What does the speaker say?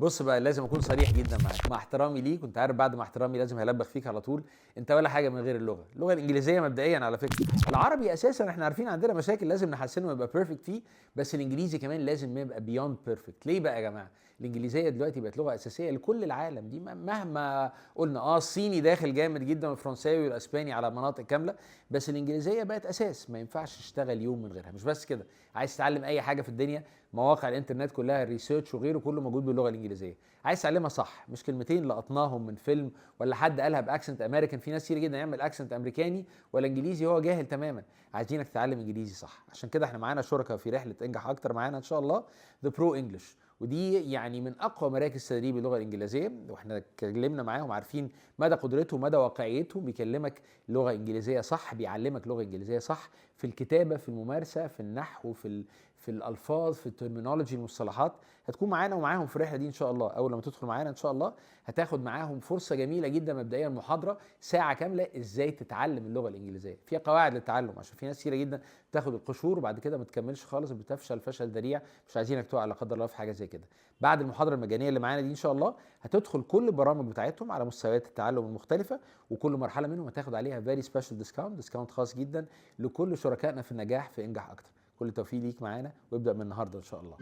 بص بقى، لازم اكون صريح جدا معاك، مع احترامي ليك، وانت عارف بعد ما احترامي لازم هلبخ فيك على طول. انت ولا حاجه من غير اللغه الانجليزيه مبدئيا على فكره. العربي اساسا احنا عارفين عندنا مشاكل لازم نحسنه ويبقى بيرفكت فيه، بس الانجليزي كمان لازم يبقى بيوند بيرفكت. ليه بقى يا جماعه؟ الانجليزيه دلوقتي بقت لغه اساسيه لكل العالم دي، مهما قلنا الصيني داخل جامد جدا والفرنساوي والاسباني على مناطق كامله، بس الانجليزيه بقت اساس، ما ينفعش تشتغل يوم من غيرها. مش بس كده، عايز تتعلم اي حاجه في الدنيا، مواقع الانترنت كلها الريسيرش وغيره كله موجود باللغه الانجليزيه. عايز تعلمها صح، مش كلمتين لقطناهم من فيلم ولا حد قالها باكسنت امريكان. في ناس كتير جدا يعمل اكسنت امريكاني ولا انجليزي هو جاهل تماما. عايزينك تتعلم انجليزي صح، عشان كده احنا معانا شركاء في رحله انجح اكتر معانا ان شاء الله، ذا برو انجلش. ودي يعني من اقوى مراكز تدريب اللغه الانجليزيه، واحنا اتكلمنا معاهم عارفين مدى قدرته ومدى واقعيته. بيكلمك لغه انجليزيه صح، بيعلمك لغه انجليزيه صح في الكتابه، في الممارسه، في النحو، في الالفاظ، في الترمينولوجي، المصطلحات. هتكون معانا ومعاهم في الرحله دي ان شاء الله. اول لما تدخل معانا ان شاء الله هتاخد معاهم فرصه جميله جدا، مبدئيا محاضره ساعه كامله ازاي تتعلم اللغه الانجليزيه. فيها قواعد للتعلم، عشان في ناس كتيره جدا تاخد القشور وبعد كده ما تكملش خالص، بتفشل فشل ذريع. مش عايزينك تقع لا قدر الله في حاجه زي كده. بعد المحاضره المجانيه اللي معانا دي ان شاء الله هتدخل كل البرامج بتاعتهم على مستويات التعلم المختلفه، وكل مرحله منهم هتاخد عليها فيري سبيشال ديسكاونت خاص جدا لكل شركائنا في النجاح في انجح اكتر. كل التوفيق ليك معانا، وابدا من النهارده ان شاء الله.